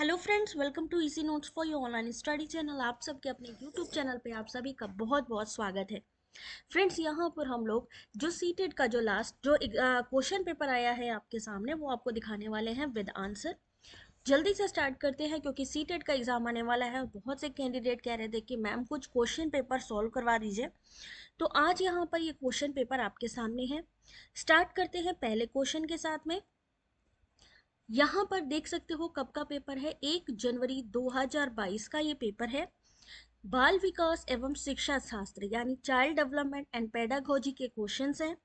Hello friends, welcome to easy notes for your online study channel. आप सबके अपने YouTube channel पे आप सभी का बहुत बहुत स्वागत है। फ्रेंड्स, यहाँ पर हम लोग जो सीटेट का जो लास्ट जो क्वेश्चन पेपर आया है आपके सामने वो आपको दिखाने वाले हैं विद आंसर। जल्दी से स्टार्ट करते हैं क्योंकि सीटेट का एग्जाम आने वाला है। बहुत से कैंडिडेट कह रहे थे कि मैम कुछ क्वेश्चन पेपर सॉल्व करवा दीजिए, तो आज यहाँ पर ये क्वेश्चन पेपर आपके सामने है। स्टार्ट करते हैं पहले क्वेश्चन के साथ में। यहाँ पर देख सकते हो कब का पेपर है, 1 जनवरी 2022 का ये पेपर है। बाल विकास एवं शिक्षा शास्त्र यानी चाइल्ड डेवलपमेंट एंड पेडागोजी के क्वेश्चंस हैं।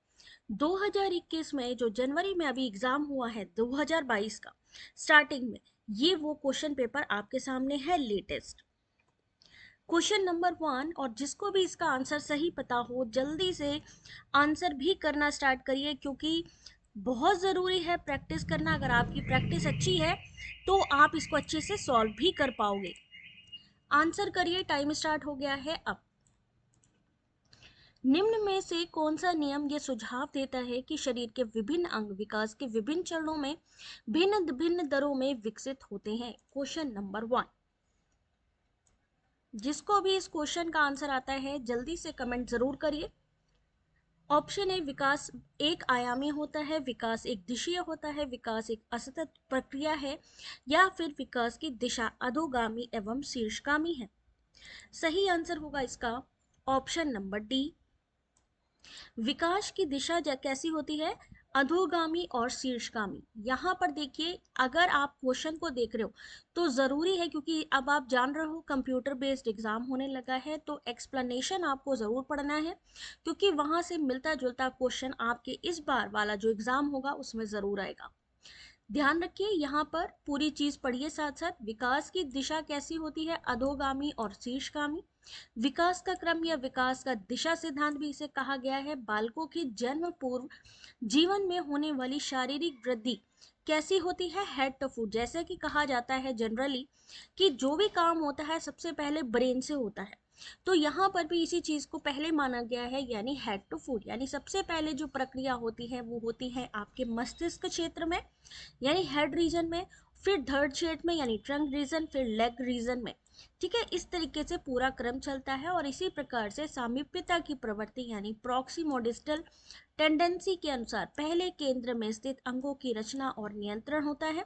2021 में जो जनवरी में अभी एग्जाम हुआ है 2022 का स्टार्टिंग में, ये वो क्वेश्चन पेपर आपके सामने है लेटेस्ट। क्वेश्चन नंबर 1, और जिसको भी इसका आंसर सही पता हो जल्दी से आंसर भी करना स्टार्ट करिए क्योंकि बहुत ज़रूरी है प्रैक्टिस करना। अगर आपकी प्रैक्टिस अच्छी है तो आप इसको अच्छे से सॉल्व भी कर पाओगे। आंसर करिए, टाइम स्टार्ट हो गया है अब। निम्न में से कौन सा नियम ये सुझाव देता है कि शरीर के विभिन्न अंग विकास के विभिन्न चरणों में भिन्न भिन्न दरों में विकसित होते हैं? Question number 1। जिसको भी इस क्वेश्चन का आंसर आता है जल्दी से कमेंट जरूर करिए। ऑप्शन ए, विकास एक आयामी होता है, विकास एक दिशीय होता है, विकास एक असतत प्रक्रिया है, या फिर विकास की दिशा अधोगामी एवं शीर्षगामी है। सही आंसर होगा इसका ऑप्शन नंबर डी। विकास की दिशा कैसी होती है? अधोगामी और शीर्षगामी। यहाँ पर देखिए, अगर आप क्वेश्चन को देख रहे हो तो जरूरी है, क्योंकि अब आप जान रहे हो कंप्यूटर बेस्ड एग्जाम होने लगा है, तो एक्सप्लेनेशन आपको जरूर पढ़ना है क्योंकि वहां से मिलता जुलता क्वेश्चन आपके इस बार वाला जो एग्जाम होगा उसमें जरूर आएगा। ध्यान रखिए, यहाँ पर पूरी चीज पढ़िए साथ साथ। विकास की दिशा कैसी होती है? अधोगामी और शीर्षगामी। विकास का क्रम या विकास का दिशा सिद्धांत भी इसे कहा गया है। बालकों की जन्म पूर्व जीवन में होने वाली शारीरिक वृद्धि कैसी होती है? Head to foot. जैसे कि कहा जाता है जनरली कि जो भी काम होता है सबसे पहले ब्रेन से होता है, तो यहाँ पर भी इसी चीज को पहले माना गया है, यानी हेड टू फुट। यानी सबसे पहले जो प्रक्रिया होती है वो होती है आपके मस्तिष्क क्षेत्र में यानी हेड रीजन में, फिर थर्ड क्षेत्र में यानी ट्रंक रीजन, फिर लेग रीजन में। ठीक है, इस तरीके से पूरा क्रम चलता है और इसी प्रकार से सामीप्यता की प्रवृत्ति यानी प्रॉक्सिमोडिस्टल टेंडेंसी के अनुसार पहले केंद्र में स्थित अंगों की रचना और नियंत्रण होता है,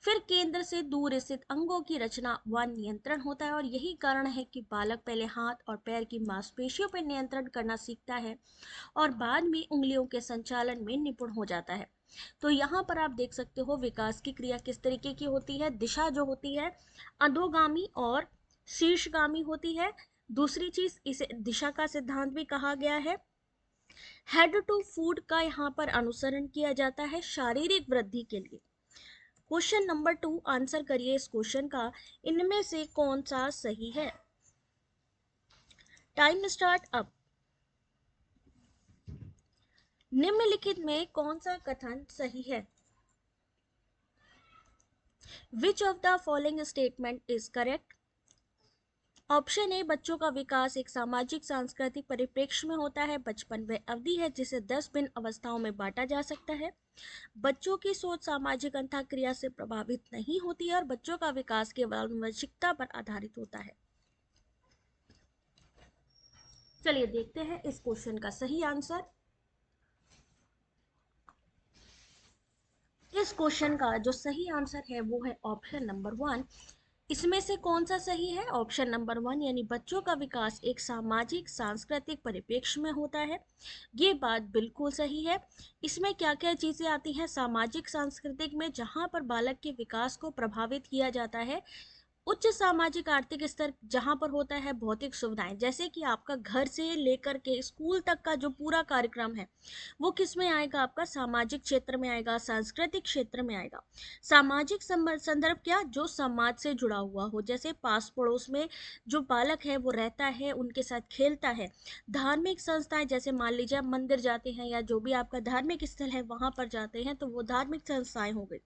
फिर केंद्र से दूर स्थित अंगों की रचना व नियंत्रण होता है। और यही कारण है कि बालक पहले हाथ और पैर की मांसपेशियों पर नियंत्रण करना सीखता है और बाद में उंगलियों के संचालन में निपुण हो जाता है। तो यहाँ पर आप देख सकते हो विकास की क्रिया किस तरीके की होती है। दिशा जो होती है अधोगामी और शीर्षगामी होती है। दूसरी चीज, इसे दिशा का सिद्धांत भी कहा गया है। हेड टू फूड का यहाँ पर अनुसरण किया जाता है शारीरिक वृद्धि के लिए। क्वेश्चन नंबर 2, आंसर करिए इस क्वेश्चन का। इनमें से कौन सा सही है? टाइम स्टार्ट अब। निम्नलिखित में कौन सा कथन सही है? Which of the following statement is correct? Option A, बच्चों का विकास एक सामाजिक सांस्कृतिक परिप्रेक्ष्य में होता है। बचपन वह अवधि है जिसे 10 भिन्न अवस्थाओं में बांटा जा सकता है। बच्चों की सोच सामाजिक अंतःक्रिया से प्रभावित नहीं होती है और बच्चों का विकास केवल आनुवंशिकता पर आधारित होता है। चलिए देखते हैं इस क्वेश्चन का सही आंसर। इस क्वेश्चन का जो सही आंसर है वो है ऑप्शन नंबर 1। इसमें से कौन सा सही है? ऑप्शन नंबर 1 यानी बच्चों का विकास एक सामाजिक सांस्कृतिक परिप्रेक्ष्य में होता है। ये बात बिल्कुल सही है। इसमें क्या क्या चीजें आती हैं सामाजिक सांस्कृतिक में? जहां पर बालक के विकास को प्रभावित किया जाता है उच्च सामाजिक आर्थिक स्तर जहां पर होता है भौतिक सुविधाएं, जैसे कि आपका घर से लेकर के स्कूल तक का जो पूरा कार्यक्रम है वो किस में आएगा? आपका सामाजिक क्षेत्र में आएगा, सांस्कृतिक क्षेत्र में आएगा। सामाजिक संदर्भ क्या? जो समाज से जुड़ा हुआ हो, जैसे पास पड़ोस में जो बालक है वो रहता है, उनके साथ खेलता है। धार्मिक संस्थाएं, जैसे मान लीजिए आप मंदिर जाते हैं या जो भी आपका धार्मिक स्थल है वहां पर जाते हैं, तो वो धार्मिक संस्थाएं हो गई।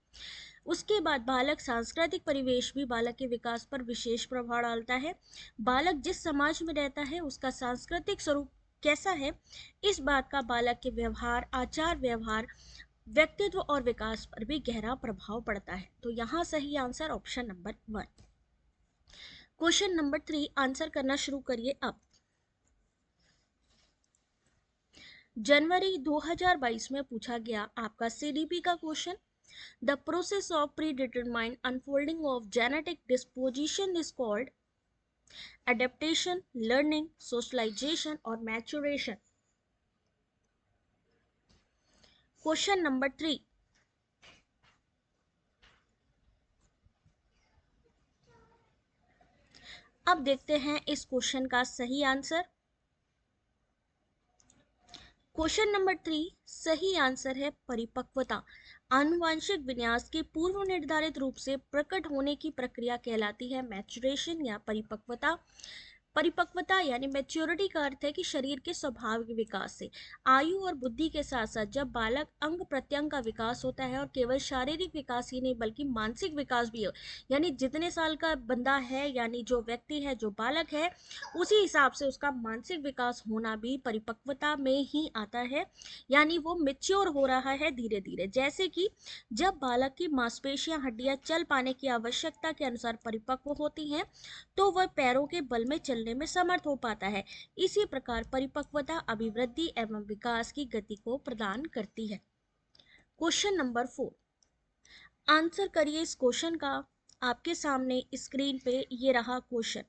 उसके बाद बालक सांस्कृतिक परिवेश भी बालक के विकास पर विशेष प्रभाव डालता है। बालक जिस समाज में रहता है उसका सांस्कृतिक स्वरूप कैसा है, इस बात का बालक के व्यवहार, आचार व्यवहार, व्यक्तित्व और विकास पर भी गहरा प्रभाव पड़ता है। तो यहाँ सही answer option number 1। Question number 3 answer करना शुरू करिए अब। जनवरी 2022 में पूछा गया आपका सीडीपी का question. The process of predetermined unfolding of genetic disposition is called adaptation, learning, socialization और मैच्योरेशन। क्वेश्चन नंबर 3, अब देखते हैं इस क्वेश्चन का सही आंसर। क्वेश्चन नंबर 3 सही आंसर है परिपक्वता। आनुवांशिक विन्यास के पूर्व निर्धारित रूप से प्रकट होने की प्रक्रिया कहलाती है मैच्योरेशन या परिपक्वता। परिपक्वता यानी मैच्योरिटी का अर्थ है कि शरीर के स्वाभाविक विकास से आयु और बुद्धि के साथ साथ जब बालक अंग प्रत्यंग का विकास होता है, और केवल शारीरिक विकास ही नहीं बल्कि मानसिक विकास भी हो, यानी जितने साल का बंदा है यानी जो व्यक्ति है जो बालक है उसी हिसाब से उसका मानसिक विकास होना भी परिपक्वता में ही आता है, यानी वो मेच्योर हो रहा है धीरे धीरे। जैसे कि जब बालक की मांसपेशियां हड्डियां चल पाने की आवश्यकता के अनुसार परिपक्व होती हैं तो वह पैरों के बल में चलने में समर्थ हो पाता है। इसी प्रकार परिपक्वता अभिवृद्धि एवं विकास की गति को प्रदान करती है। क्वेश्चन नंबर 4 आंसर करिए इस क्वेश्चन का। आपके सामने स्क्रीन पे ये रहा क्वेश्चन।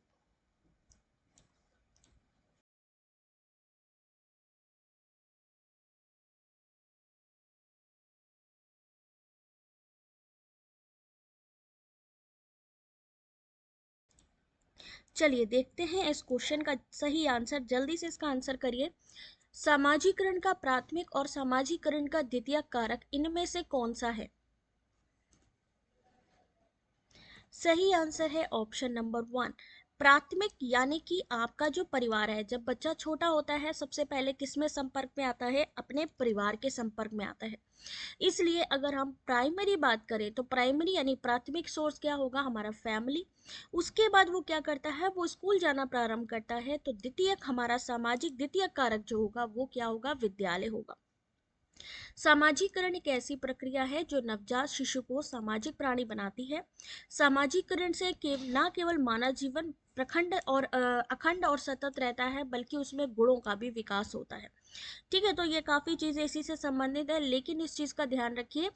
चलिए देखते हैं इस क्वेश्चन का सही आंसर। जल्दी से इसका आंसर करिए। सामाजिकरण का प्राथमिक और सामाजिकरण का द्वितीयक कारक इनमें से कौन सा है? सही आंसर है ऑप्शन नंबर 1 प्राथमिक, यानी कि आपका जो परिवार है, जब बच्चा छोटा होता है सबसे पहले किसमें संपर्क में आता है? अपने परिवार के संपर्क में आता है। इसलिए अगर हम प्राइमरी बात करें तो प्राइमरी यानी प्राथमिक सोर्स क्या होगा? हमारा फैमिली। उसके बाद वो क्या करता है? वो स्कूल जाना प्रारंभ करता है। तो द्वितीयक हमारा सामाजिक द्वितीयक कारक जो होगा वो क्या होगा? विद्यालय होगा। सामाजिकरण एक ऐसी प्रक्रिया है जो नवजात शिशु को सामाजिक प्राणी बनाती है। सामाजिकरण से न केवल मानव जीवन अखंड और सतत रहता है बल्कि उसमें गुणों का भी विकास होता है। ठीक है, तो ये काफी चीजें इसी से संबंधित है, लेकिन इस चीज का ध्यान रखिए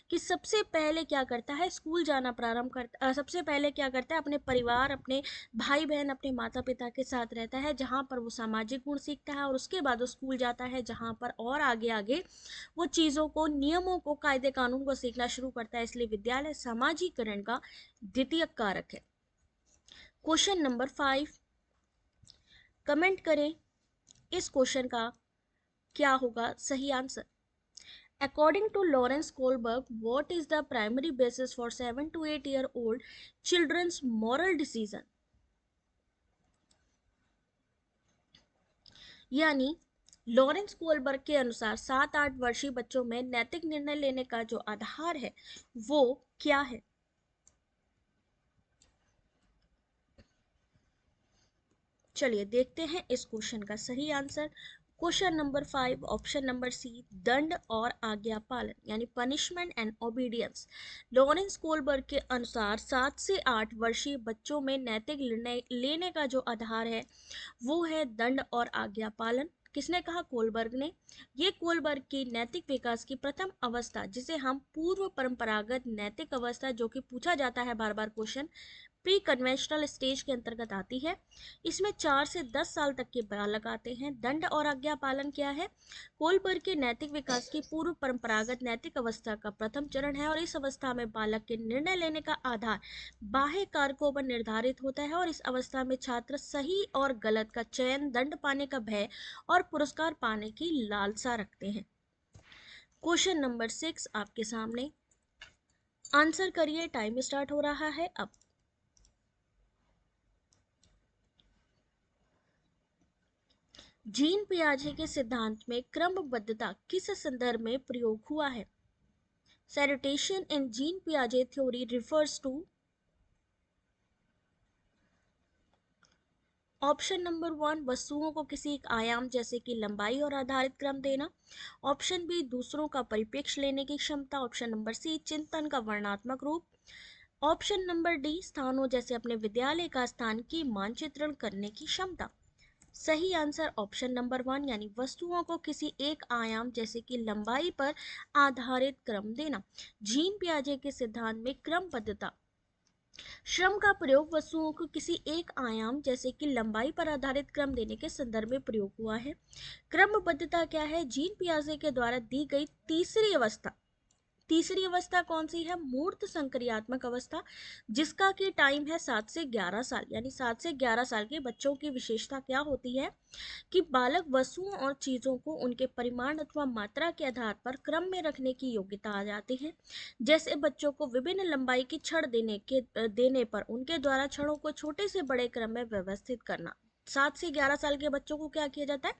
कि सबसे पहले क्या करता है? स्कूल जाना प्रारंभ करता सबसे पहले क्या करता है? अपने परिवार, अपने भाई बहन, अपने माता पिता के साथ रहता है, जहां पर वो सामाजिक गुण सीखता है, और उसके बाद वो स्कूल जाता है जहां पर और आगे आगे वो चीजों को, नियमों को, कायदे कानून को सीखना शुरू करता है। इसलिए विद्यालय सामाजिकरण का द्वितीयक कारक है। क्वेश्चन नंबर 5 कमेंट करें इस क्वेश्चन का क्या होगा सही answer. According to Lawrence Kohlberg, what is the primary basis for 7 to 8-year-old children's moral decision? यानी लॉरेंस कोलबर्ग के अनुसार 7-8 वर्षीय बच्चों में नैतिक निर्णय लेने का जो आधार है वो क्या है? चलिए देखते हैं इस क्वेश्चन का सही आंसर। Question number 5 option number C दंड और आज्ञा पालन यानी punishment and obedience. Lawrence Kohlberg के अनुसार 7 से 8 वर्षीय बच्चों में नैतिक निर्णय लेने का जो आधार है वो है दंड और आज्ञा पालन। किसने कहा? कोलबर्ग ने। ये कोलबर्ग की नैतिक विकास की प्रथम अवस्था, जिसे हम पूर्व परंपरागत नैतिक अवस्था, जो कि पूछा जाता है बार बार क्वेश्चन, प्री कन्वेंशनल स्टेज के अंतर्गत आती है। इसमें 4 से 10 साल तक के बालक आते हैं। दंड और आज्ञा पालन क्या है? कोलबर्ग के नैतिक विकास की पूर्व परंपरागत नैतिक अवस्था का प्रथम चरण है, और इस अवस्था में बालक के निर्णय लेने का आधार बाह्य कारकों पर निर्धारित होता है, और इस अवस्था में छात्र सही और गलत का चयन, दंड पाने का भय और पुरस्कार पाने की लालसा रखते हैं। क्वेश्चन नंबर 6 आपके सामने। आंसर करिए, टाइम स्टार्ट हो रहा है अब। जीन पियाजे के सिद्धांत में क्रमबद्धता किस संदर्भ में प्रयोग हुआ है? Salutation in Jean Piaget theory refers to option number 1 वस्तुओं को किसी एक आयाम जैसे कि लंबाई और आधारित क्रम देना। ऑप्शन बी दूसरों का परिप्रेक्ष्य लेने की क्षमता। ऑप्शन नंबर सी चिंतन का वर्णनात्मक रूप। ऑप्शन नंबर डी स्थानों जैसे अपने विद्यालय का स्थान की मानचित्रण करने की क्षमता। सही आंसर ऑप्शन नंबर 1 यानी वस्तुओं को किसी एक आयाम जैसे कि लंबाई पर आधारित क्रम देना। जीन पियाजे के सिद्धांत में क्रमबद्धता श्रम का प्रयोग वस्तुओं को किसी एक आयाम जैसे कि लंबाई पर आधारित क्रम देने के संदर्भ में प्रयोग हुआ है। क्रमबद्धता क्या है? जीन पियाजे के द्वारा दी गई तीसरी अवस्था। तीसरी अवस्था कौन सी है? मूर्त संक्रियात्मक अवस्था, जिसका की टाइम है 7 से 11 साल। यानी 7 से 11 साल के बच्चों की विशेषता क्या होती है कि बालक वस्तुओं और चीजों को उनके परिमाण अथवा मात्रा के आधार पर क्रम में रखने की योग्यता आ जाती है। जैसे बच्चों को विभिन्न लंबाई की छड़ देने पर उनके द्वारा छड़ों को छोटे से बड़े क्रम में व्यवस्थित करना। 7 से 11 साल के बच्चों को क्या किया जाता है?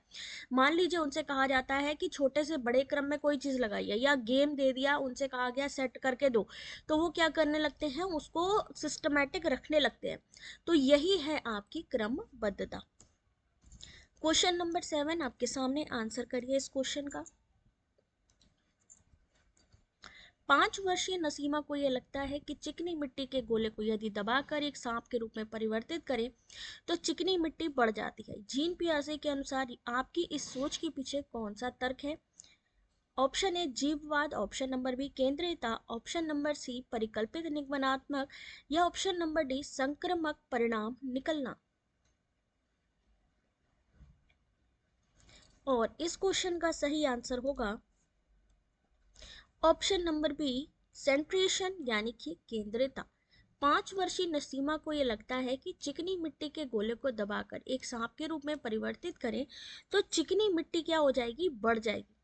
मान लीजिए उनसे कहा जाता है कि छोटे से बड़े क्रम में कोई चीज लगाइए, या गेम दे दिया, उनसे कहा गया सेट करके दो, तो वो क्या करने लगते हैं? उसको सिस्टमैटिक रखने लगते हैं। तो यही है आपकी क्रमबद्धता। क्वेश्चन नंबर 7 आपके सामने, आंसर करिए इस क्वेश्चन का। 5 वर्षीय नसीमा को यह लगता है कि चिकनी मिट्टी के गोले को यदि दबाकर एक सांप के रूप में परिवर्तित करें तो चिकनी मिट्टी बढ़ जाती है। जीन पियाजे के अनुसार आपकी इस सोच के पीछे कौन सा तर्क है? ऑप्शन ए जीववाद, ऑप्शन नंबर बी केंद्रीयता, ऑप्शन नंबर सी परिकल्पित निगमनात्मक, या ऑप्शन नंबर डी संक्रामक परिणाम निकलना। और इस क्वेश्चन का सही आंसर होगा ऑप्शन नंबर बी सेंट्रिएशन यानी कि केंद्रीयता। 5 वर्षीय नसीमा को यह लगता है कि चिकनी मिट्टी के गोले को दबाकर एक सांप के रूप में परिवर्तित करें तो चिकनी मिट्टी क्या हो जाएगी? बढ़ जाएगी।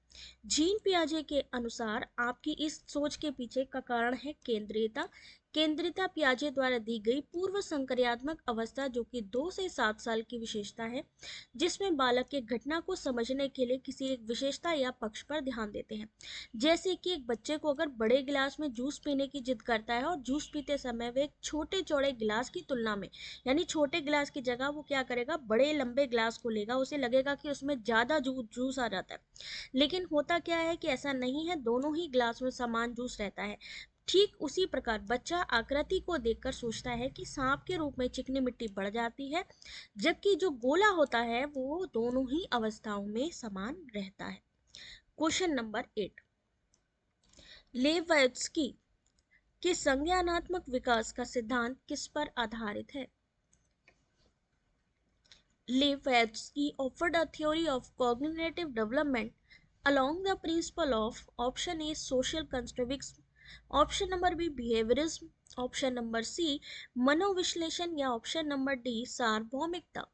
जीन पियाजे के अनुसार आपकी इस सोच के पीछे का कारण है केंद्रीयता। केंद्रीयता पियाजे द्वारा दी गई पूर्व संक्रियात्मक अवस्था जो कि 2 से 7 साल की विशेषता है, जिसमें बालक के घटना को समझने के लिए किसी एक विशेषता या पक्ष पर ध्यान देते हैं। जैसे कि एक बच्चे को अगर बड़े गिलास में जूस पीने की जिद करता है और जूस पीते समय वह एक छोटे चौड़े गिलास की तुलना में, यानी छोटे गिलास की जगह वो क्या करेगा? बड़े लंबे गिलास को लेगा, उसे लगेगा कि उसमें ज्यादा जूस आ जाता है। लेकिन होता क्या है कि ऐसा नहीं है, दोनों ही ग्लास में समान जूस रहता है। ठीक उसी प्रकार बच्चा आकृति को देखकर सोचता है कि सांप के रूप में चिकनी मिट्टी बढ़ जाती है, जबकि जो गोला होता है वो दोनों ही अवस्थाओं में समान रहता है। क्वेश्चन नंबर 8, लेवाइट्स्की के संज्ञानात्मक विकास का सिद्धांत किस पर आधारित है? Blavatsky offered a theory of cognitive development along the principle of option A social constructivism, option number B behaviorism, option number C मनोविश्लेषण, या ऑप्शन नंबर डी सार्वभौमिकता।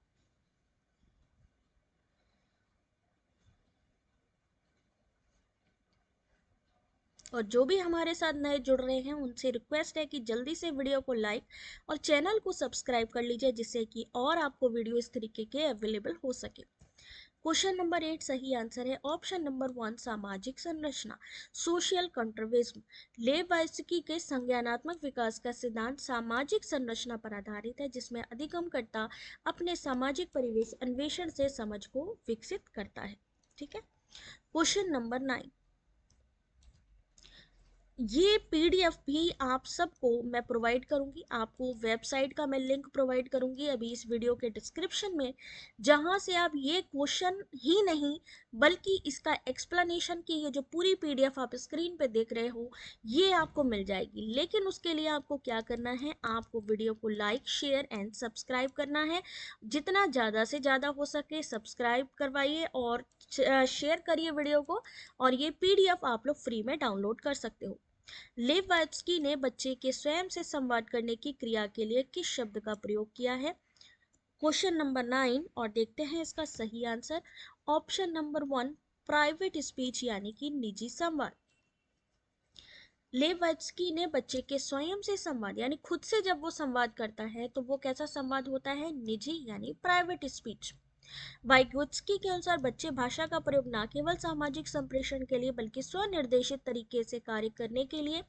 और जो भी हमारे साथ नए जुड़ रहे हैं उनसे रिक्वेस्ट है कि जल्दी से वीडियो को लाइक और चैनल को सब्सक्राइब कर लीजिए, जिससे कि और आपको वीडियो इस तरीके के अवेलेबल हो सके। क्वेश्चन नंबर 8 सही आंसर है ऑप्शन नंबर 1 सामाजिक संरचना, सोशल कंट्रविज्म। लेवाइस्की के संज्ञानात्मक विकास का सिद्धांत सामाजिक संरचना पर आधारित है, जिसमें अधिगमकर्ता अपने सामाजिक परिवेश अन्वेषण से समझ को विकसित करता है। ठीक है। क्वेश्चन नंबर 9, ये पीडीएफ भी आप सबको मैं प्रोवाइड करूंगी, आपको वेबसाइट का मैं लिंक प्रोवाइड करूंगी अभी इस वीडियो के डिस्क्रिप्शन में, जहां से आप ये क्वेश्चन ही नहीं बल्कि इसका एक्सप्लेनेशन की ये जो पूरी पीडीएफ आप स्क्रीन पे देख रहे हो ये आपको मिल जाएगी। लेकिन उसके लिए आपको क्या करना है? आपको वीडियो को लाइक शेयर एंड सब्सक्राइब करना है। जितना ज़्यादा से ज़्यादा हो सके सब्सक्राइब करवाइए और शेयर करिए वीडियो को, और ये पीडीएफ आप लोग फ्री में डाउनलोड कर सकते हो। लेवाइट्स्की ने बच्चे के स्वयं से संवाद करने की क्रिया के लिए किस शब्द का प्रयोग किया है? क्वेश्चन नंबर 9, और देखते हैं इसका सही answer option number 1 private speech यानी कि निजी संवाद। लेवाइट्स्की ने बच्चे के स्वयं से संवाद यानी खुद से जब वो संवाद करता है तो वो कैसा संवाद होता है? निजी यानी प्राइवेट स्पीच। वाइगोत्स्की के अनुसार बच्चे भाषा का प्रयोग न केवल सामाजिक संप्रेषण के लिए बल्कि स्वनिर्देशित तरीके से कार्य करने के लिए,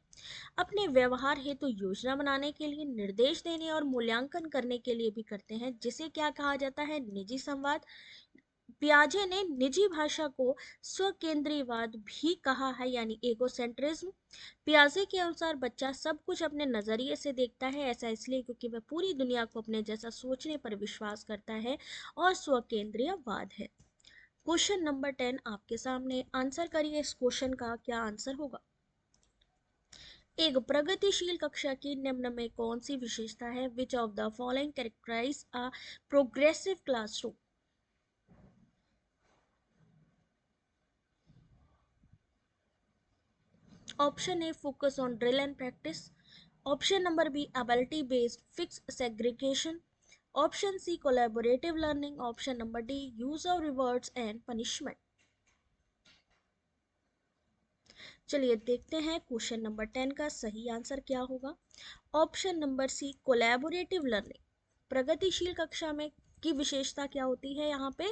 अपने व्यवहार हेतु योजना बनाने के लिए, निर्देश देने और मूल्यांकन करने के लिए भी करते हैं, जिसे क्या कहा जाता है, निजी संवाद। पियाजे ने निजी भाषा को स्वकेंद्रीवाद भी कहा है, यानी एगोसेंट्रिज्म। पियाजे के अनुसार बच्चा सब कुछ अपने नजरिए से देखता है, ऐसा इसलिए क्योंकि वह पूरी दुनिया को अपने जैसा सोचने पर विश्वास करता है और स्वकेंद्रीयवाद है। क्वेश्चन नंबर 10 आपके सामने, आंसर करिए इस क्वेश्चन का क्या आंसर होगा। एक प्रगतिशील कक्षा की निम्न में कौन सी विशेषता है? Which of the following characterize a progressive classroom? Option A focus on drill and practice, option number B ability based fix segregation, option C collaborative learning, option number D use of rewards and punishment. चलिए देखते हैं question number 10 का सही answer क्या होगा। Option number C collaborative learning. प्रगतिशील कक्षा में की विशेषता क्या होती है? यहाँ पे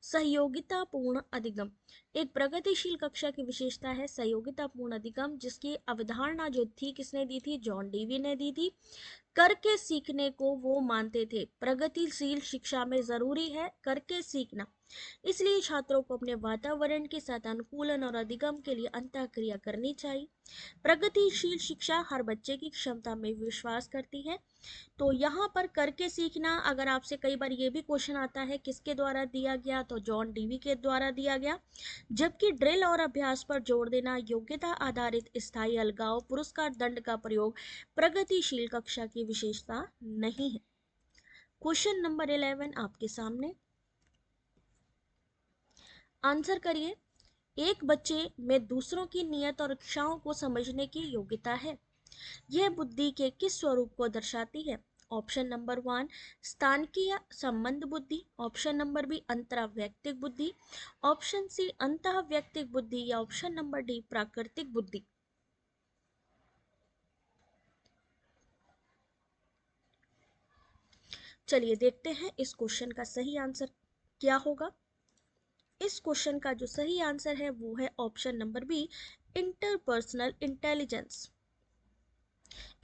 सहयोगितापूर्ण अधिगम। एक प्रगतिशील कक्षा की विशेषता है सहयोगितापूर्ण अधिगम, जिसकी अवधारणा जो थी किसने दी थी? जॉन डीवी ने दी थी। करके सीखने को वो मानते थे। प्रगतिशील शिक्षा में जरूरी है करके सीखना, इसलिए छात्रों को अपने वातावरण के साथ अनुकूलन और अधिगम के लिए अंतःक्रिया करनी चाहिए। प्रगतिशील शिक्षा हर बच्चे की क्षमता में विश्वास करती है। तो यहाँ पर करके सीखना, अगर आपसे कई बार ये भी क्वेश्चन आता है किसके द्वारा दिया गया, तो जॉन डीवी के द्वारा दिया गया। जबकि ड्रिल और अभ्यास पर जोर देना, योग्यता आधारित स्थायी अलगाव, पुरस्कार दंड का प्रयोग प्रगतिशील कक्षा की विशेषता नहीं है। क्वेश्चन नंबर 11 आपके सामने, आंसर करिए। एक बच्चे में दूसरों की नियत और इच्छाओं को समझने की योग्यता है। यह बुद्धि के किस स्वरूप को दर्शाती है? ऑप्शन नंबर 1 स्थानिकीय संबंध बुद्धि, ऑप्शन नंबर बी अंतरवैयक्तिक बुद्धि, ऑप्शन सी अंतःवैयक्तिक बुद्धि, या ऑप्शन नंबर डी प्राकृतिक बुद्धि। चलिए देखते हैं इस क्वेश्चन का सही आंसर क्या होगा। इस क्वेश्चन का जो सही आंसर है वो है option number B interpersonal intelligence.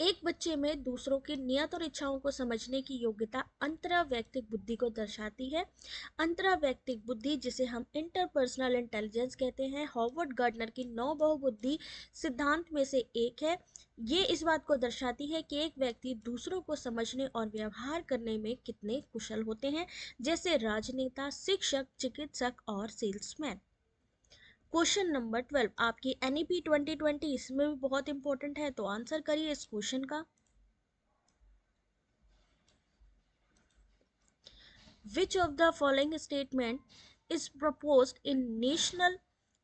एक बच्चे में दूसरों की नियत और इच्छाओं को समझने की योग्यता अंतरवैयक्तिक बुद्धि को दर्शाती है। अंतरवैयक्तिक बुद्धि, जिसे हम इंटरपर्सनल इंटेलिजेंस कहते हैं, हॉवर्ड गार्डनर की 9 बहुबुद्धि सिद्धांत में से एक है। ये इस बात को दर्शाती है कि एक व्यक्ति दूसरों को समझने और व्यवहार करने में कितने कुशल होते हैं, जैसे राजनेता, शिक्षक, चिकित्सक और सेल्समैन। क्वेश्चन नंबर 12 आपकी एनईपी 2020 इसमें भी बहुत इंपॉर्टेंट है, तो आंसर करिए इस क्वेश्चन का। विच of the following statement is proposed in national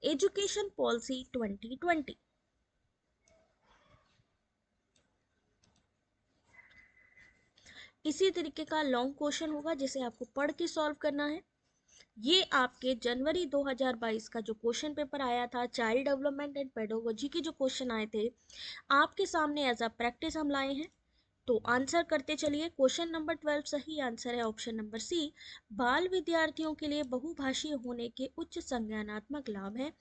education policy 2020? इसी तरीके का लॉन्ग क्वेश्चन होगा जिसे आपको पढ़ के सॉल्व करना है। ये आपके जनवरी 2022 का जो क्वेश्चन पेपर आया था, चाइल्ड डेवलपमेंट एंड पेडोलॉजी के जो क्वेश्चन आए थे, आपके सामने एज अ प्रैक्टिस हम लाए हैं। तो आंसर करते चलिए। क्वेश्चन नंबर 12 सही आंसर है ऑप्शन नंबर सी, बाल विद्यार्थियों के लिए बहुभाषीय होने के उच्च संज्ञानात्मक लाभ है।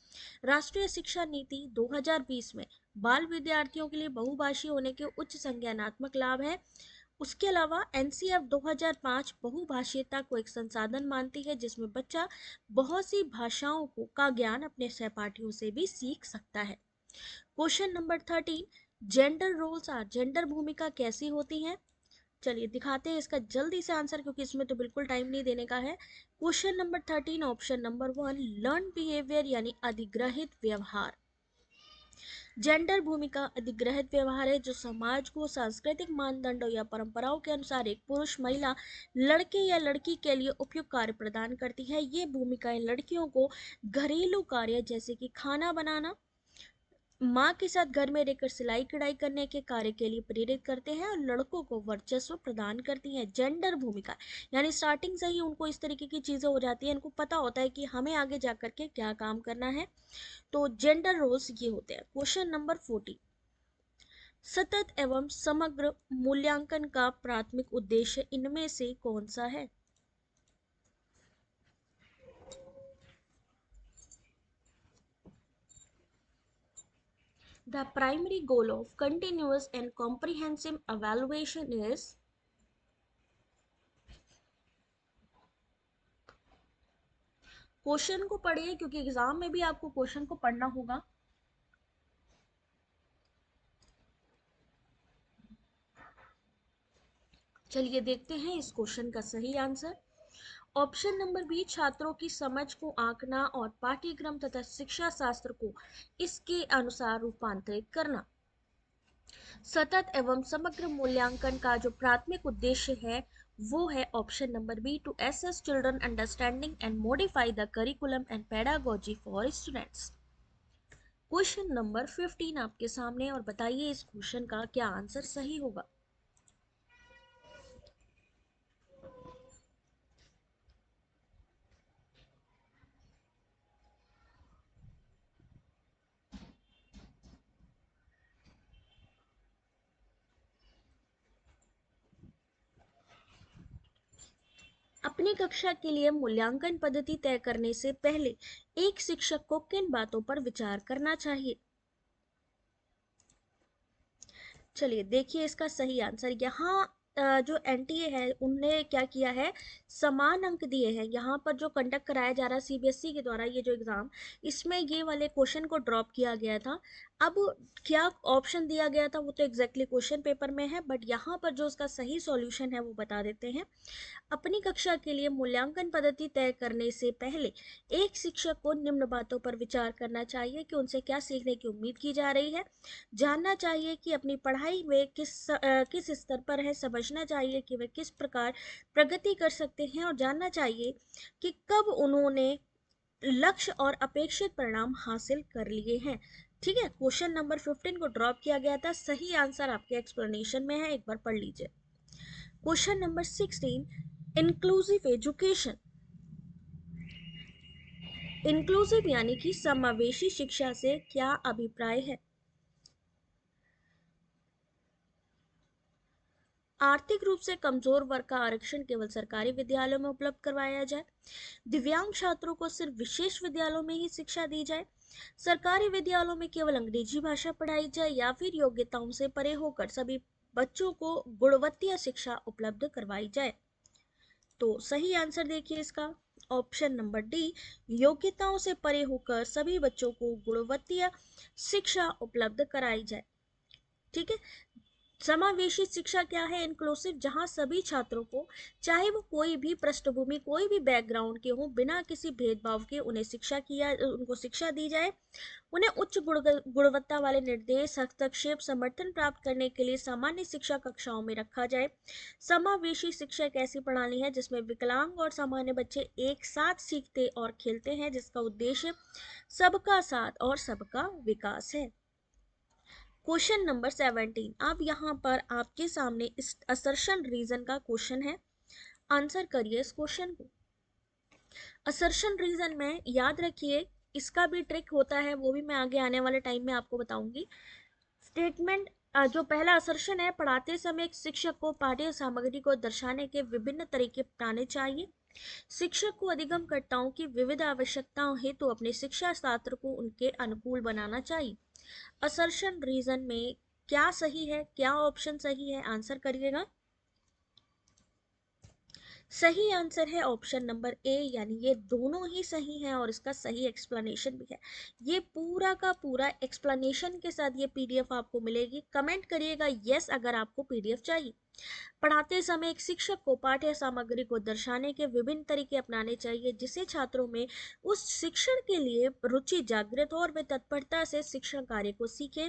राष्ट्रीय शिक्षा नीति 2020 में बाल विद्यार्थियों के लिए बहुभाषीय होने के उच्च संज्ञानात्मक लाभ है। उसके अलावा एनसीएफ 2005 बहुभाषीयता को एक संसाधन मानती है, जिसमें बच्चा बहुत सी भाषाओं को का ज्ञान अपने सहपाठियों से भी सीख सकता है। Question number 13 gender roles are, gender भूमिका कैसी होती है? चलिए दिखाते हैं इसका जल्दी से आंसर, क्योंकि इसमें तो बिल्कुल टाइम नहीं देने का है। Question number 13 option number 1 learn behaviour, यानी अधिग्रहित व्यवहार। जेंडर भूमिका अधिग्रहित व्यवहार है जो समाज को सांस्कृतिक मानदंडों या परंपराओं के अनुसार एक पुरुष, महिला, लड़के या लड़की के लिए उपयुक्त कार्य प्रदान करती है। ये भूमिकाएं लड़कियों को घरेलू कार्य जैसे कि खाना बनाना, माँ के साथ घर में रहकर सिलाई कढ़ाई करने के कार्य के लिए प्रेरित करते हैं, और लड़कों को वर्चस्व प्रदान करती हैं। जेंडर भूमिका यानी स्टार्टिंग से ही उनको इस तरीके की चीजें हो जाती है, इनको पता होता है कि हमें आगे जाकर के क्या काम करना है। तो जेंडर रोल्स ये होते हैं। क्वेश्चन नंबर 14 सतत एवं समग्र मूल्यांकन का प्राथमिक उद्देश्य इनमें से कौन सा है? The primary goal of continuous and comprehensive evaluation is, question को पढ़िए क्योंकि एग्जाम में भी आपको क्वेश्चन को पढ़ना होगा। चलिए देखते हैं इस क्वेश्चन का सही आंसर। ऑप्शन नंबर बी, छात्रों की समझ को आंकना और पाठ्यक्रम तथा शिक्षा शास्त्र को इसके अनुसार रूपांतरित करना। सतत एवं समग्र मूल्यांकन का जो प्राथमिक उद्देश्य है वो है option number B, to assess children understanding and modify the curriculum and pedagogy for students. Question number 15 आपके सामने और बताइए इस क्वेश्चन का क्या आंसर सही होगा। अपनी कक्षा के लिए मूल्यांकन पद्धति तय करने से पहले एक शिक्षक को किन बातों पर विचार करना चाहिए। चलिए देखिए इसका सही आंसर। यहाँ जो एनटीए है उनने क्या किया है, समान अंक दिए हैं। यहाँ पर जो कंडक्ट कराया जा रहा है सीबीएसई के द्वारा ये जो एग्जाम, इसमें ये वाले क्वेश्चन को ड्रॉप किया गया था। अब क्या ऑप्शन दिया गया था वो तो एग्जैक्टली क्वेश्चन पेपर में है, बट यहाँ पर जो उसका सही सॉल्यूशन है वो बता देते हैं। अपनी कक्षा के लिए मूल्यांकन पद्धति तय करने से पहले एक शिक्षक को निम्न बातों पर विचार करना चाहिए कि उनसे क्या सीखने की उम्मीद की जा रही है, जानना चाहिए कि अपनी पढ़ाई में किस स्तर पर है, समझना चाहिए कि वे किस प्रकार प्रगति कर सकते हैं और जानना चाहिए कि कब उन्होंने लक्ष्य और अपेक्षित परिणाम हासिल कर लिए हैं। ठीक है, क्वेश्चन नंबर 15 को ड्रॉप किया गया था। सही आंसर आपके एक्सप्लेनेशन में है, एक बार पढ़ लीजिए। Question number 16, inclusive education. Inclusive यानी कि समावेशी शिक्षा से क्या अभिप्राय है। आर्थिक रूप से कमजोर वर्ग का आरक्षण केवल सरकारी विद्यालयों में उपलब्ध करवाया जाए, दिव्यांग छात्रों को सिर्फ विशेष विद्यालयों में ही शिक्षा दी जाए, सरकारी विद्यालयों में केवल अंग्रेजी भाषा पढ़ाई जाए, या फिर योग्यताओं से परे होकर सभी बच्चों को गुणवत्ता शिक्षा उपलब्ध करवाई जाए। तो सही आंसर देखिए इसका ऑप्शन नंबर डी, योग्यताओं से परे होकर सभी बच्चों को गुणवत्ता शिक्षा उपलब्ध कराई जाए। ठीक है, समावेशी शिक्षा क्या है, इंक्लूसिव, जहां सभी छात्रों को, चाहे वो कोई भी पृष्ठभूमि कोई भी बैकग्राउंड के हो, बिना किसी भेदभाव के उनको शिक्षा दी जाए। उन्हें उच्च गुणवत्ता वाले निर्देश, हस्तक्षेप, समर्थन प्राप्त करने के लिए सामान्य शिक्षा कक्षाओं में रखा जाए। समावेशी शिक्षा एक ऐसी प्रणाली है जिसमें विकलांग और सामान्य बच्चे एक साथ सीखते और खेलते हैं, जिसका उद्देश्य सबका साथ और सबका विकास है। क्वेश्चन नंबर 17, अब यहाँ पर आपके सामने इस असर्शन रीजन का क्वेश्चन है। आंसर करिए इस क्वेश्चन को। असर्शन रीजन में याद रखिए इसका भी ट्रिक होता है, वो भी मैं आगे आने वाले टाइम में आपको बताऊंगी। स्टेटमेंट, जो पहला असर्शन है, पढ़ाते समय एक शिक्षक को पाठ्य सामग्री को दर्शाने के विभिन्न तरीके अपनाने चाहिए। शिक्षक को अधिगमकर्ताओं की विविध आवश्यकताओं हेतु अपने शिक्षा शास्त्र को उनके अनुकूल बनाना चाहिए। असर्शन रीजन में क्या सही है, क्या ऑप्शन सही है, आंसर करिएगा। सही आंसर है ऑप्शन नंबर ए, यानी ये दोनों ही सही हैं और इसका सही एक्सप्लेनेशन भी है। ये पूरा का पूरा एक्सप्लेनेशन के साथ ये पीडीएफ आपको मिलेगी। कमेंट करिएगा यस अगर आपको पीडीएफ चाहिए। पढ़ाते समय एक शिक्षक को पाठ्य सामग्री को दर्शाने के विभिन्न तरीके अपनाने चाहिए, जिससे छात्रों में उस शिक्षण के लिए रुचि जागृत हो और वे तत्परता से शिक्षण कार्य को सीखें,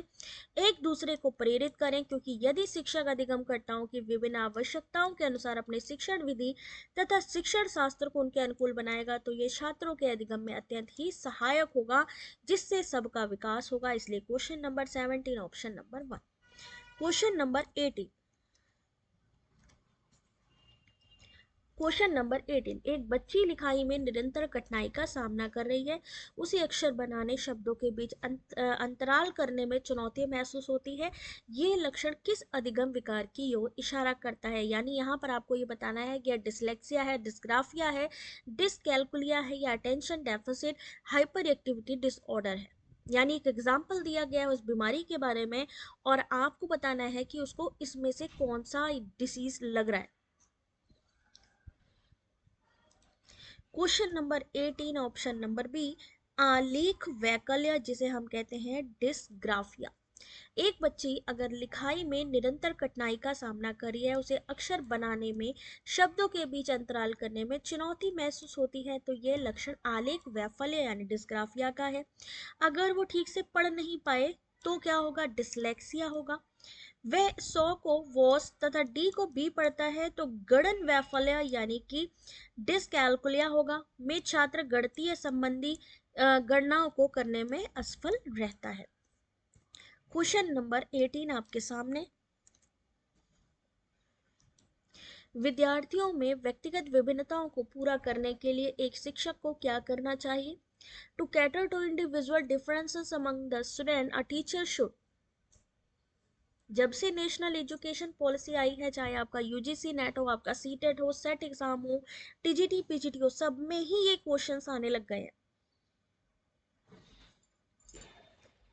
एक दूसरे को प्रेरित करें। क्योंकि यदि शिक्षक अधिगमकर्ताओं की विभिन्न आवश्यकताओं के अनुसार अपने शिक्षण विधि तथा शिक्षण शास्त्र को उनके अनुकूल बनाएगा, तो ये छात्रों के अधिगम में अत्यंत ही सहायक होगा, जिससे सबका विकास होगा। इसलिए question number 17 option number 1। Question number 18, question number 18, एक बच्ची लिखाई में निरंतर कठिनाई का सामना कर रही है। उसे अक्षर बनाने, शब्दों के बीच अंतराल करने में चुनौती महसूस होती है। ये लक्षण किस अधिगम विकार की ओर इशारा करता है। यानी यहाँ पर आपको ये बताना है कि डिसलेक्सिया है, डिस्ग्राफिया है, डिसकैलकुलिया है, या attention deficit hyper activity disorder है। यानी एक एग्जाम्पल दिया गया है उस बीमारी के बारे में और आपको बताना है कि उसको इसमें से कौन सा डिसीज लग रहा है। Question number 18 option number B, आलेख वैकल्य जिसे हम कहते हैं डिस्ग्राफिया। एक बच्ची अगर लिखाई में निरंतर कठिनाई का सामना कर रही है, उसे अक्षर बनाने में, शब्दों के बीच अंतराल करने में चुनौती महसूस होती है, तो यह लक्षण आलेख वैफल्य यानी डिस्ग्राफिया का है। अगर वो ठीक से पढ़ नहीं पाए तो क्या होगा, डिसलेक्सिया होगा। वह 100 को वॉस तथा डी को बी पढ़ता है तो गणन वैफल्य यानी कि डिसकैलकुलिया होगा, में छात्र गणितीय संबंधी गणनाओं को करने में असफल रहता है। क्वेश्चन नंबर 18 आपके सामने, विद्यार्थियों में व्यक्तिगत विभिन्नताओं को पूरा करने के लिए एक शिक्षक को क्या करना चाहिए? To cater to individual differences among the student, a teacher should, जब से नेशनल एजुकेशन पॉलिसी आई है, चाहे आपका यूजीसी नेट हो, आपका सीटेट हो, सेट एग्जाम हो, टीजीटी पीजीटी हो, सब में ही ये क्वेश्चंस आने लग गए हैं।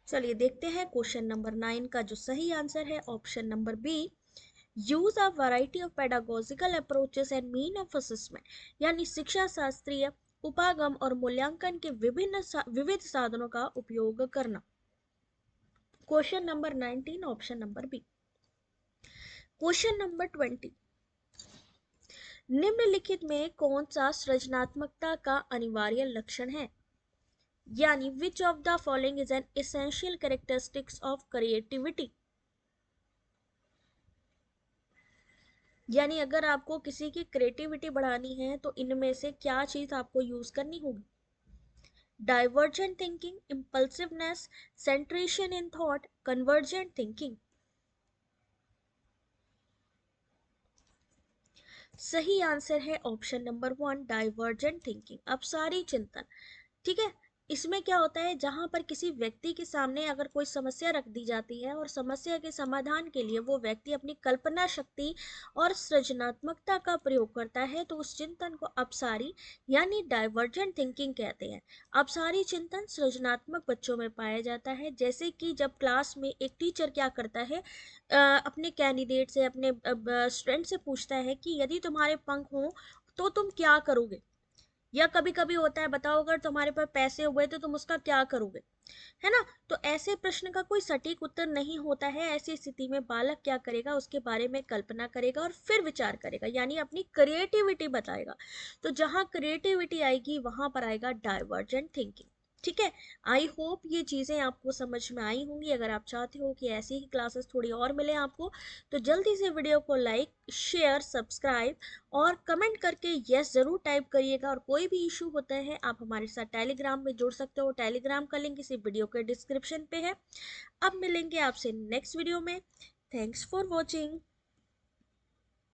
चलिए देखते हैं क्वेश्चन नंबर 9 का जो सही आंसर है option number B, use a variety of pedagogical approaches and mean of assessment, यानी शिक्षा शास्त्रीय उपागम और मूल्यांकन के विविध साधनों का उपयोग करना। Question number 19 option number B. Question number 20, निम्नलिखित में कौन सा सृजनात्मकता का अनिवार्य लक्षण है? यानी विच of the following is an essential characteristics of creativity, यानी अगर आपको किसी की क्रिएटिविटी बढ़ानी है तो इनमें से क्या चीज आपको यूज करनी होगी? Divergent thinking, impulsiveness, सेंट्रेशन in thought, convergent thinking. सही आंसर है ऑप्शन नंबर 1, डाइवर्जेंट थिंकिंग, अपसारी चिंतन। ठीक है, इसमें क्या होता है, जहां पर किसी व्यक्ति के सामने अगर कोई समस्या रख दी जाती है और समस्या के समाधान के लिए वो व्यक्ति अपनी कल्पना शक्ति और सृजनात्मकता का प्रयोग करता है, तो उस चिंतन को अपसारी यानी डाइवर्जेंट थिंकिंग कहते हैं। अपसारी चिंतन सृजनात्मक बच्चों में पाया जाता है, जैसे कि जब क्लास में एक टीचर क्या करता है, अपने कैंडिडेट से, अपने स्टूडेंट से पूछता है कि यदि तुम्हारे पंख हो तो तुम क्या करोगे, या कभी कभी होता है, बताओ अगर तुम्हारे पास पैसे हुए तो तुम उसका क्या करोगे, है ना। तो ऐसे प्रश्न का कोई सटीक उत्तर नहीं होता है। ऐसी स्थिति में बालक क्या करेगा, उसके बारे में कल्पना करेगा और फिर विचार करेगा, यानी अपनी क्रिएटिविटी बताएगा। तो जहां क्रिएटिविटी आएगी वहां पर आएगा डाइवर्जेंट थिंकिंग। ठीक है, आई होप ये चीज़ें आपको समझ में आई होंगी। अगर आप चाहते हो कि ऐसी ही क्लासेस थोड़ी और मिले आपको, तो जल्दी से वीडियो को लाइक, शेयर, सब्सक्राइब और कमेंट करके यस ज़रूर टाइप करिएगा। और कोई भी इशू होता है आप हमारे साथ टेलीग्राम में जुड़ सकते हो। टेलीग्राम का लिंक इसी वीडियो के डिस्क्रिप्शन पे है। अब मिलेंगे आपसे नेक्स्ट वीडियो में। Thanks for watching.